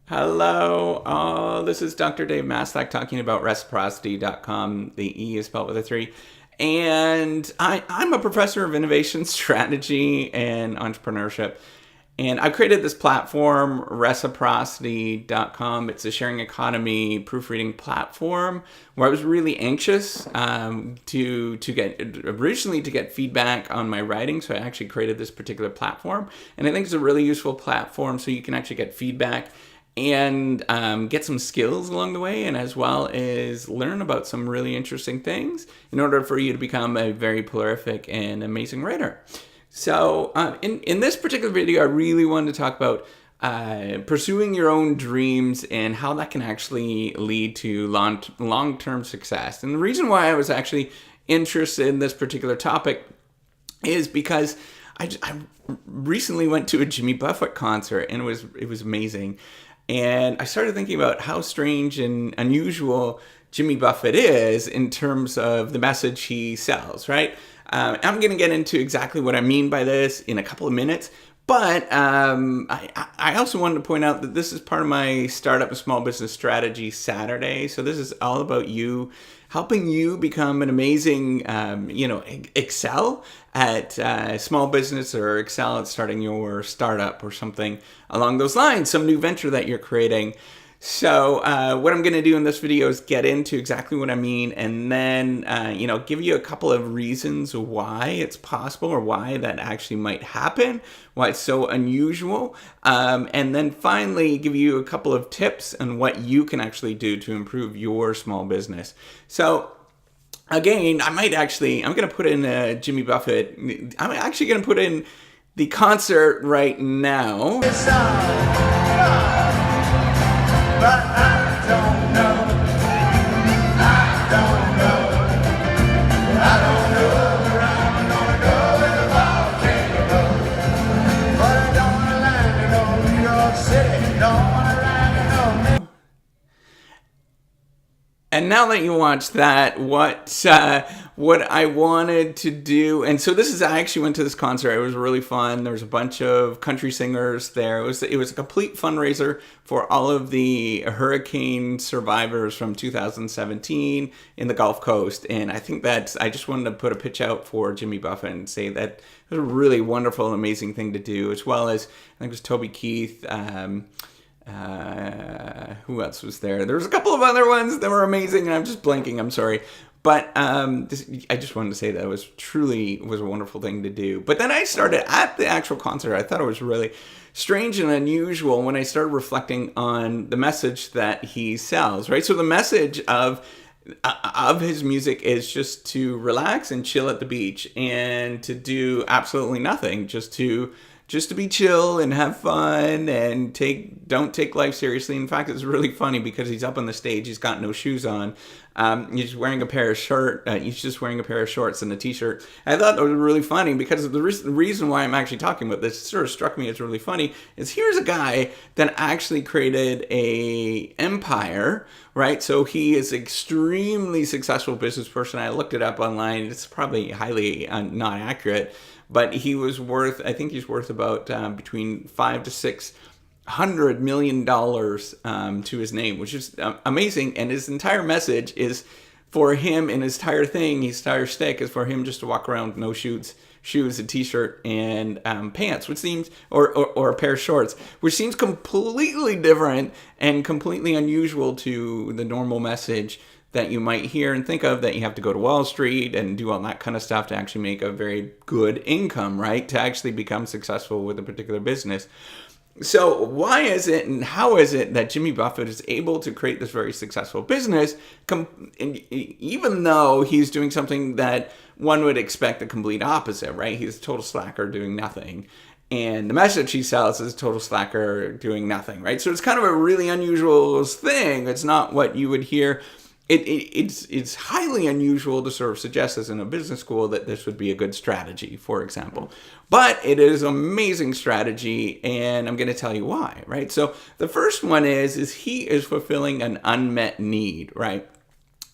Hello, this is Dr. Dave Maslach talking about reciprocity.com. The E is spelled with a 3. And I'm a professor of innovation strategy and entrepreneurship. And I created this platform, reciprocity.com. It's a sharing economy proofreading platform where I was really anxious to get feedback on my writing. So I actually created this particular platform. And I think it's a really useful platform so you can actually get feedback and get some skills along the way, and as well as learn about some really interesting things in order for you to become a very prolific and amazing writer. So in this particular video, I really wanted to talk about pursuing your own dreams and how that can actually lead to long-term success. And the reason why I was actually interested in this particular topic is because I recently went to a Jimmy Buffett concert, and it was amazing. And I started thinking about how strange and unusual Jimmy Buffett is in terms of the message he sells, right? I'm going to get into exactly what I mean by this in a couple of minutes. But I also wanted to point out that this is part of my Startup and Small Business Strategy Saturday. So this is all about helping you become an amazing, excel at small business or excel at starting your startup or something along those lines, some new venture that you're creating. So what I'm going to do in this video is get into exactly what I mean, and then give you a couple of reasons why it's possible or why that actually might happen, why it's so unusual, and then finally give you a couple of tips on what you can actually do to improve your small business. So again, I'm going to put in Jimmy Buffett. I'm actually going to put in the concert right now. But I don't know where I'm gonna go with a volcano. But I don't wanna land in old New York City, don't wanna land in old. And now that you watched that, what I wanted to do, and so I actually went to this concert. It was really fun. There was a bunch of country singers there. It was a complete fundraiser for all of the hurricane survivors from 2017 in the Gulf Coast. And I think I just wanted to put a pitch out for Jimmy Buffett and say that it was a really wonderful and amazing thing to do, as well as I think it was Toby Keith. Who else was there? There was a couple of other ones that were amazing, and I'm just blanking. I'm sorry. But I just wanted to say that it was a wonderful thing to do. But then I started at the actual concert. I thought it was really strange and unusual when I started reflecting on the message that he sells, right? So the message of his music is just to relax and chill at the beach and to do absolutely nothing, just to be chill and have fun and don't take life seriously. In fact, it's really funny because he's up on the stage. He's got no shoes on. He's wearing a pair of He's just wearing a pair of shorts and a t-shirt. I thought that was really funny because the reason why I'm actually talking about this sort of struck me as really funny is here's a guy that actually created a empire, right? So he is extremely successful business person. I looked it up online. It's probably highly not accurate. But I think he's worth about between $500 to $600 million to his name, which is amazing. And his entire message is for him, and his entire shtick is for him just to walk around with no shoes, a t-shirt, and pants, which seems, or a pair of shorts, which seems completely different and completely unusual to the normal message that you might hear and think of, that you have to go to Wall Street and do all that kind of stuff to actually make a very good income, right? To actually become successful with a particular business. So why is it and how is it that Jimmy Buffett is able to create this very successful business, even though he's doing something that one would expect the complete opposite, right? He's a total slacker doing nothing. And the message he sells is a total slacker doing nothing, right? So it's kind of a really unusual thing. It's not what you would hear. It's highly unusual to sort of suggest this in a business school that this would be a good strategy, for example. But it is an amazing strategy, and I'm going to tell you why, right? So the first one is he is fulfilling an unmet need, right?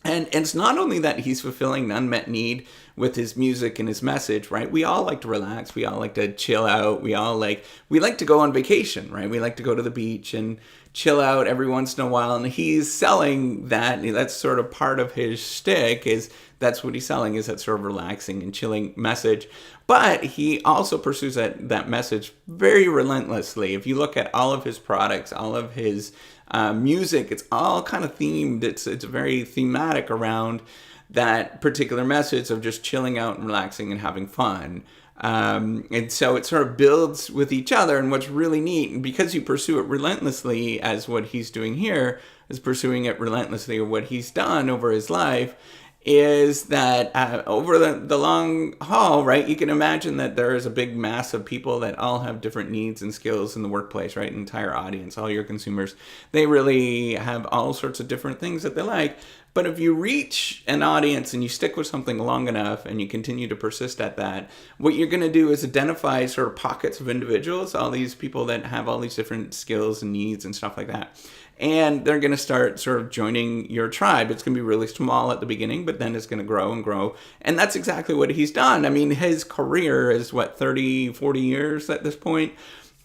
And it's not only that he's fulfilling an unmet need with his music and his message, right? We all like to relax. We all like to chill out. We like to go on vacation, right? We like to go to the beach and chill out every once in a while. And he's selling that. That's sort of part of his shtick, is that's what he's selling, is that sort of relaxing and chilling message. But he also pursues that message very relentlessly. If you look at all of his products, all of his music, it's all kind of themed. It's very thematic around that particular message of just chilling out and relaxing and having fun. And so it sort of builds with each other. And what's really neat, and because you pursue it relentlessly, as what he's doing here is pursuing it relentlessly, or what he's done over his life, is that over the long haul, right, you can imagine that there is a big mass of people that all have different needs and skills in the workplace, right? An entire audience, all your consumers, they really have all sorts of different things that they like. But if you reach an audience and you stick with something long enough and you continue to persist at that, what you're going to do is identify sort of pockets of individuals, all these people that have all these different skills and needs and stuff like that. And they're going to start sort of joining your tribe. It's going to be really small at the beginning, but then it's going to grow and grow. And that's exactly what he's done. I mean, his career is 30, 40 years at this point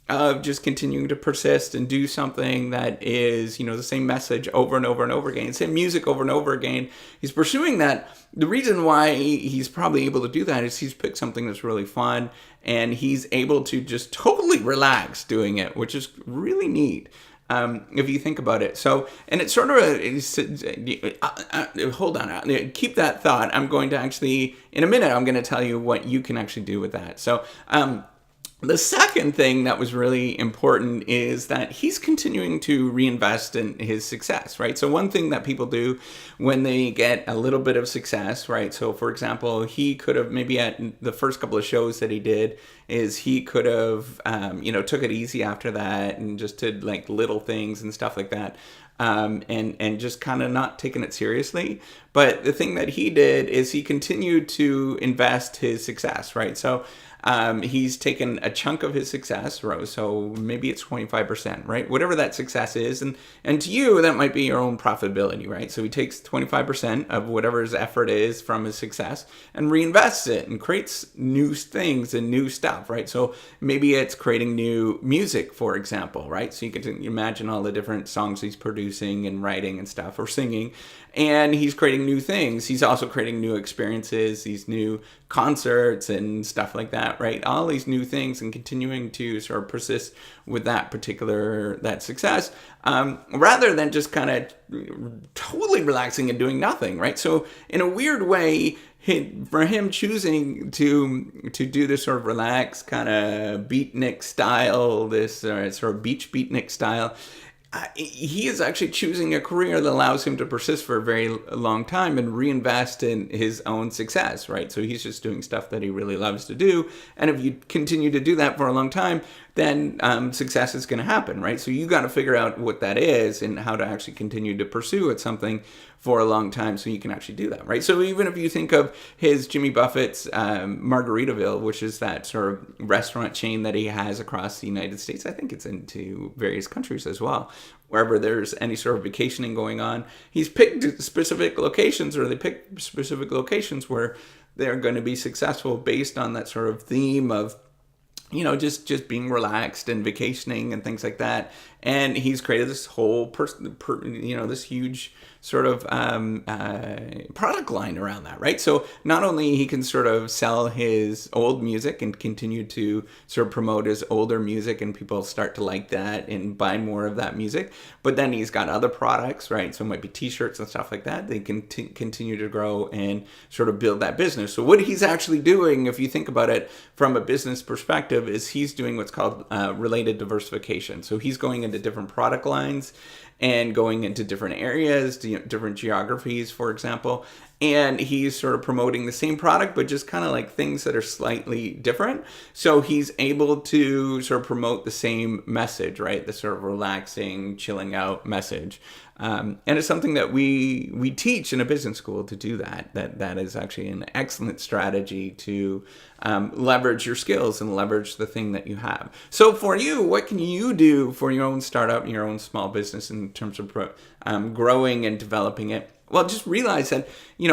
of just continuing to persist and do something that is, the same message over and over and over again, same music over and over again. He's pursuing that. The reason why he's probably able to do that is he's picked something that's really fun, and he's able to just totally relax doing it, which is really neat. If you think about it. So, and it's sort of hold on, keep that thought. I'm going to actually, in a minute, I'm going to tell you what you can actually do with that. So, the second thing that was really important is that he's continuing to reinvest in his success, right? So one thing that people do when they get a little bit of success, right? So for example, he could have maybe at the first couple of shows that he did is he could have, took it easy after that and just did like little things and stuff like that. And just kind of not taking it seriously. But the thing that he did is he continued to invest his success, right? So he's taken a chunk of his success, so maybe it's 25%, right? Whatever that success is. And to you, that might be your own profitability, right? So he takes 25% of whatever his effort is from his success and reinvests it and creates new things and new stuff, right? So maybe it's creating new music, for example, right? So you can imagine all the different songs he's producing and writing and stuff, or singing. And he's creating new things. He's also creating new experiences, these new concerts and stuff like that, right? All these new things, and continuing to sort of persist with that success, rather than just kind of totally relaxing and doing nothing, right? So in a weird way, for him choosing to do this sort of relaxed kind of Beatnik style, this sort of beach Beatnik style, he is actually choosing a career that allows him to persist for a very long time and reinvest in his own success, right? So he's just doing stuff that he really loves to do. And if you continue to do that for a long time, then success is going to happen, right? So you got to figure out what that is and how to actually continue to pursue at something for a long time so you can actually do that, right? So even if you think of his Jimmy Buffett's Margaritaville, which is that sort of restaurant chain that he has across the United States, I think it's into various countries as well, wherever there's any sort of vacationing going on, he's picked specific locations, or they pick specific locations where they're going to be successful based on that sort of theme of, just being relaxed and vacationing and things like that. And he's created this whole this huge sort of product line around that, right? So not only he can sort of sell his old music and continue to sort of promote his older music, and people start to like that and buy more of that music, but then he's got other products, right? So it might be t-shirts and stuff like that. They can continue to grow and sort of build that business. So what he's actually doing, if you think about it from a business perspective, is he's doing what's called related diversification. So he's going into different product lines and going into different areas, different geographies, for example. And he's sort of promoting the same product, but just kind of like things that are slightly different. So he's able to sort of promote the same message, right? The sort of relaxing, chilling out message. And it's something that we teach in a business school to do that. That is actually an excellent strategy to leverage your skills and leverage the thing that you have. So for you, what can you do for your own startup and your own small business in terms of growing and developing it? Well, just realize that,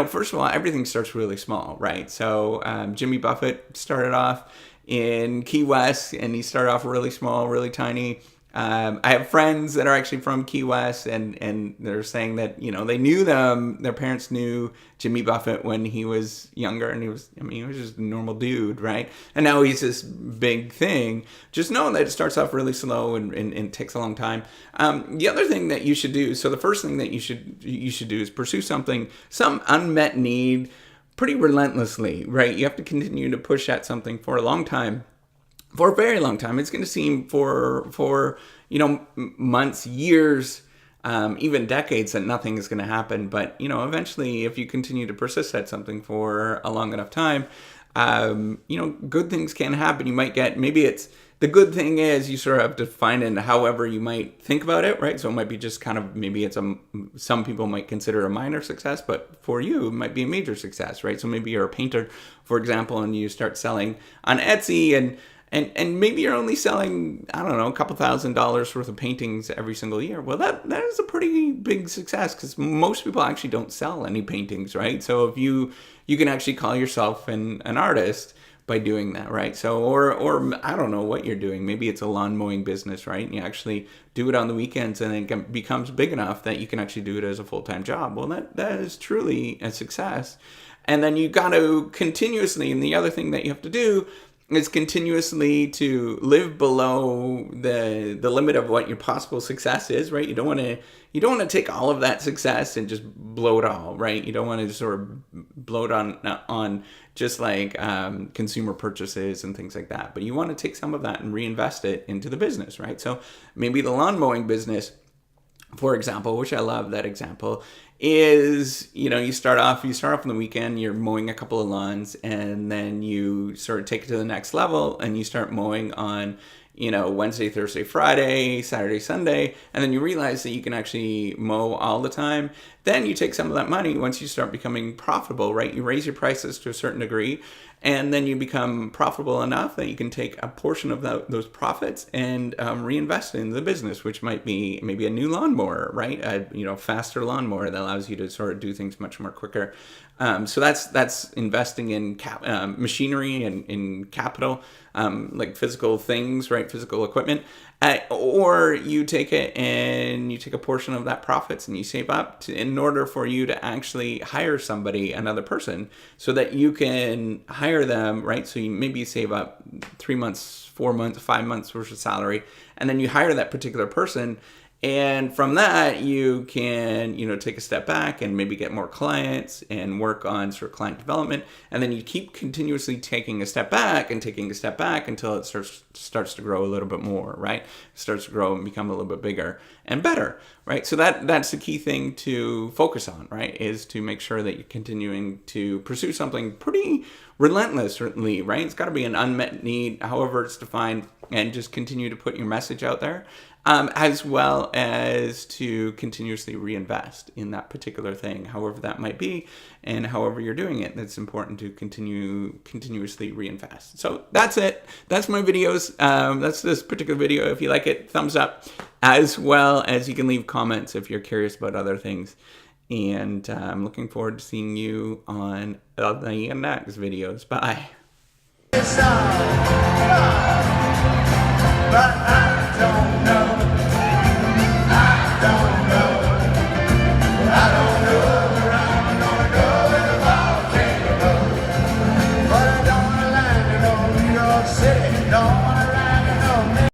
first of all, everything starts really small, right? So Jimmy Buffett started off in Key West, and he started off really small, really tiny. I have friends that are actually from Key West, and they're saying that, they knew their parents knew Jimmy Buffett when he was younger, and he was just a normal dude, right? And now he's this big thing. Just know that it starts off really slow and takes a long time. The other thing that you should do, so the first thing that you should do is pursue some unmet need pretty relentlessly, right? You have to continue to push at something for a long time. For a very long time. It's going to seem for months, years, even decades that nothing is going to happen. But, eventually, if you continue to persist at something for a long enough time, good things can happen. You might get, the good thing is you sort of have to find it however you might think about it, right? So it might be just kind of, maybe it's some people might consider a minor success, but for you, it might be a major success, right? So maybe you're a painter, for example, and you start selling on Etsy, and maybe you're only selling, I don't know, a couple $1,000s worth of paintings every single year. Well, that is a pretty big success, because most people actually don't sell any paintings, right? So if you can actually call yourself an artist by doing that, right? So, or I don't know what you're doing. Maybe it's a lawn mowing business, right? And you actually do it on the weekends, and it becomes big enough that you can actually do it as a full-time job. Well, that is truly a success. And then you got to continuously, and the other thing that you have to do is continuously to live below the limit of what your possible success is, right? You don't want to take all of that success and just blow it all, right? You don't want to just sort of blow it on just like consumer purchases and things like that. But you want to take some of that and reinvest it into the business, right? So maybe the lawn mowing business, for example, which I love that example, is, you start off on the weekend, you're mowing a couple of lawns, and then you sort of take it to the next level, and you start mowing on, Wednesday, Thursday, Friday, Saturday, Sunday, and then you realize that you can actually mow all the time. Then you take some of that money, once you start becoming profitable, right? You raise your prices to a certain degree, and then you become profitable enough that you can take a portion of those profits and reinvest in the business, which might be maybe a new lawnmower, right? A faster lawnmower that allows you to sort of do things much more quicker. So that's investing in machinery and in capital, like physical things, right? Physical equipment. Or you take it and you take a portion of that profits and you save up in order for you to actually hire somebody, another person, so that you can hire them, right? So maybe you save up 3 months, 4 months, 5 months worth of salary, and then you hire that particular person. And from that, you can, take a step back and maybe get more clients and work on sort of client development. And then you keep continuously taking a step back until it starts to grow a little bit more, right? It starts to grow and become a little bit bigger and better, right? So that's the key thing to focus on, right? Is to make sure that you're continuing to pursue something pretty relentlessly, right? It's got to be an unmet need, however it's defined, and just continue to put your message out there. As well as to continuously reinvest in that particular thing, however that might be, and however you're doing it. It's important to continuously reinvest. So that's it. That's my videos. That's this particular video. If you like it, thumbs up, as well as you can leave comments if you're curious about other things. And I'm looking forward to seeing you on the next videos. Bye. It's all, but